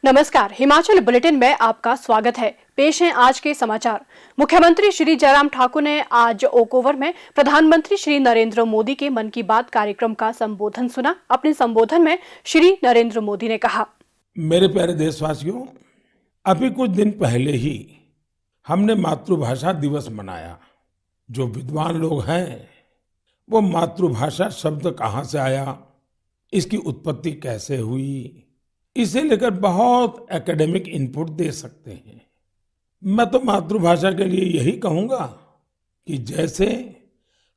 नमस्कार, हिमाचल बुलेटिन में आपका स्वागत है। पेश हैं आज के समाचार। मुख्यमंत्री श्री जयराम ठाकुर ने आज ओक ओवर में प्रधानमंत्री श्री नरेंद्र मोदी के मन की बात कार्यक्रम का संबोधन सुना। अपने संबोधन में श्री नरेंद्र मोदी ने कहा, मेरे प्यारे देशवासियों, अभी कुछ दिन पहले ही हमने मातृभाषा दिवस मनाया। जो विद्वान लोग हैं वो मातृभाषा शब्द कहाँ से आया, इसकी उत्पत्ति कैसे हुई, इसे लेकर बहुत एकेडमिक इनपुट दे सकते हैं। मैं तो मातृभाषा के लिए यही कहूंगा कि जैसे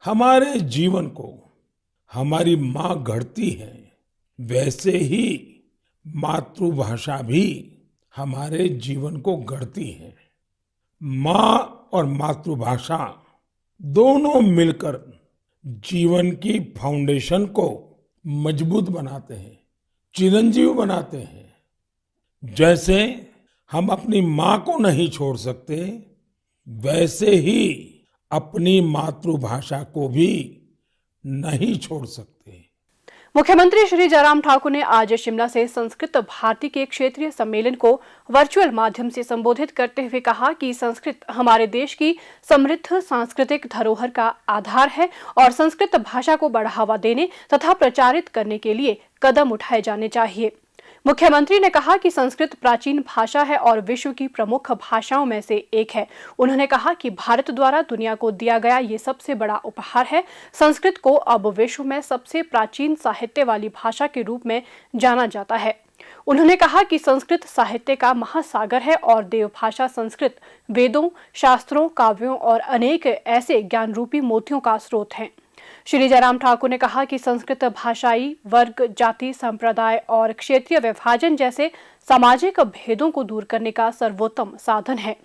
हमारे जीवन को हमारी माँ गढ़ती है, वैसे ही मातृभाषा भी हमारे जीवन को गढ़ती है। माँ और मातृभाषा दोनों मिलकर जीवन की फाउंडेशन को मजबूत बनाते हैं, चिरंजीव बनाते हैं। जैसे हम अपनी माँ को नहीं छोड़ सकते, वैसे ही अपनी मातृभाषा को भी नहीं छोड़ सकते। मुख्यमंत्री श्री जयराम ठाकुर ने आज शिमला से संस्कृत भारती के क्षेत्रीय सम्मेलन को वर्चुअल माध्यम से संबोधित करते हुए कहा कि संस्कृत हमारे देश की समृद्ध सांस्कृतिक धरोहर का आधार है और संस्कृत भाषा को बढ़ावा देने तथा प्रचारित करने के लिए कदम उठाए जाने चाहिए। मुख्यमंत्री ने कहा कि संस्कृत प्राचीन भाषा है और विश्व की प्रमुख भाषाओं में से एक है। उन्होंने कहा कि भारत द्वारा दुनिया को दिया गया ये सबसे बड़ा उपहार है। संस्कृत को अब विश्व में सबसे प्राचीन साहित्य वाली भाषा के रूप में जाना जाता है। उन्होंने कहा कि संस्कृत साहित्य का महासागर है और देवभाषा संस्कृत वेदों, शास्त्रों, काव्यों और अनेक ऐसे ज्ञान रूपी मोतियों का स्रोत है। श्री जयराम ठाकुर ने कहा कि संस्कृत भाषाई वर्ग, जाति, संप्रदाय और क्षेत्रीय विभाजन जैसे सामाजिक भेदों को दूर करने का सर्वोत्तम साधन है।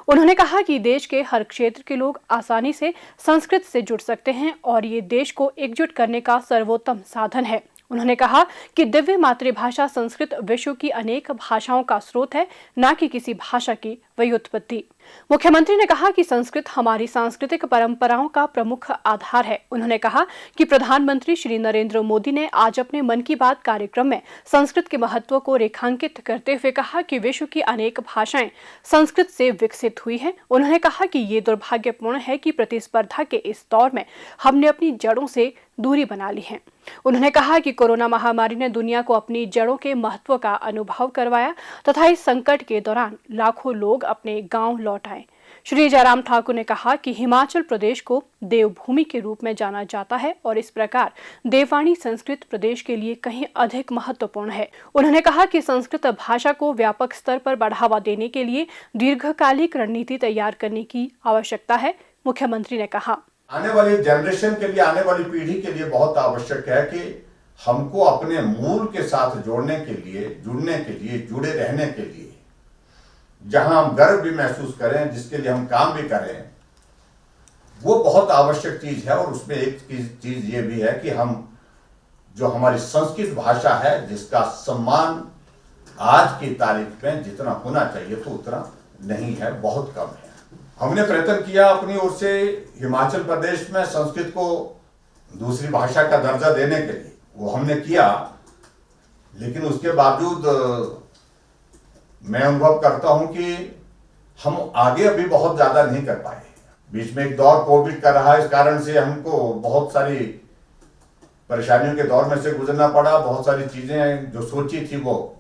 उन्होंने कहा कि देश के हर क्षेत्र के लोग आसानी से संस्कृत से जुड़ सकते हैं और ये देश को एकजुट करने का सर्वोत्तम साधन है। उन्होंने कहा कि दिव्य मातृभाषा संस्कृत विश्व की अनेक भाषाओं का स्रोत है, न कि किसी भाषा की व्युत्पत्ति। मुख्यमंत्री ने कहा कि संस्कृत हमारी सांस्कृतिक परंपराओं का प्रमुख आधार है। उन्होंने कहा कि प्रधानमंत्री श्री नरेंद्र मोदी ने आज अपने मन की बात कार्यक्रम में संस्कृत के महत्व को रेखांकित करते हुए कहा कि विश्व की अनेक भाषाएं संस्कृत से विकसित हुई हैं। उन्होंने कहा कि ये दुर्भाग्यपूर्ण है कि प्रतिस्पर्धा के इस दौर में हमने अपनी जड़ों से दूरी बना ली है। उन्होंने कहा कि कोरोना महामारी ने दुनिया को अपनी जड़ों के महत्व का अनुभव करवाया तथा इस संकट के दौरान लाखों लोग अपने गांव लौट आए। श्री जयराम ठाकुर ने कहा कि हिमाचल प्रदेश को देवभूमि के रूप में जाना जाता है और इस प्रकार देववाणी संस्कृत प्रदेश के लिए कहीं अधिक महत्वपूर्ण है। उन्होंने कहा कि संस्कृत भाषा को व्यापक स्तर पर बढ़ावा देने के लिए दीर्घकालिक रणनीति तैयार करने की आवश्यकता है। मुख्यमंत्री ने कहा, आने वाली जनरेशन के लिए, आने वाली पीढ़ी के लिए बहुत आवश्यक है कि हमको अपने मूल के साथ जुड़ने के लिए, जुड़े रहने के लिए, जहां हम गर्व भी महसूस करें, जिसके लिए हम काम भी करें, वो बहुत आवश्यक चीज है। और उसमें एक चीज ये भी है कि हम जो हमारी संस्कृत भाषा है, जिसका सम्मान आज की तारीख में जितना होना चाहिए तो उतना नहीं है, बहुत कम है। हमने प्रयत्न किया अपनी ओर से हिमाचल प्रदेश में संस्कृत को दूसरी भाषा का दर्जा देने के लिए, वो हमने किया, लेकिन उसके बावजूद मैं अनुभव करता हूं कि हम आगे अभी बहुत ज्यादा नहीं कर पाए। बीच में एक दौर कोविड का रहा, इस कारण से हमको बहुत सारी परेशानियों के दौर में से गुजरना पड़ा। बहुत सारी चीजें जो सोची थी वो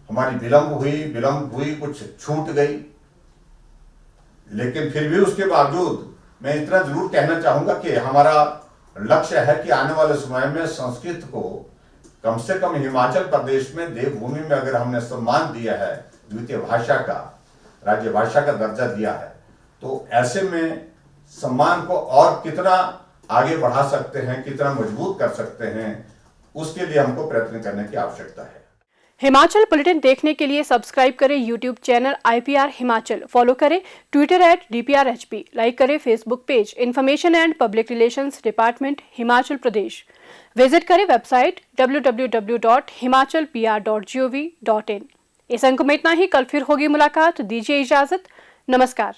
हमारी विलंब हुई, कुछ छूट गई। लेकिन फिर भी उसके बावजूद मैं इतना जरूर कहना चाहूंगा कि हमारा लक्ष्य है कि आने वाले समय में संस्कृत को कम से कम हिमाचल प्रदेश में देवभूमि में अगर हमने सम्मान दिया है, द्वितीय भाषा का, राज्य भाषा का दर्जा दिया है, तो ऐसे में सम्मान को और कितना आगे बढ़ा सकते हैं, कितना मजबूत कर सकते हैं, उसके लिए हमको प्रयत्न करने की आवश्यकता है। हिमाचल बुलेटिन देखने के लिए सब्सक्राइब करें YouTube channel IPR Himachal, follow करें ट्विटर @DPRHP, लाइक करें Facebook page information and public relations department Himachal Pradesh, visit करें वेबसाइट www.himachalpr.gov.in। इस अंक में इतना ही। कल फिर होगी मुलाकात, दीजिए इजाजत। नमस्कार।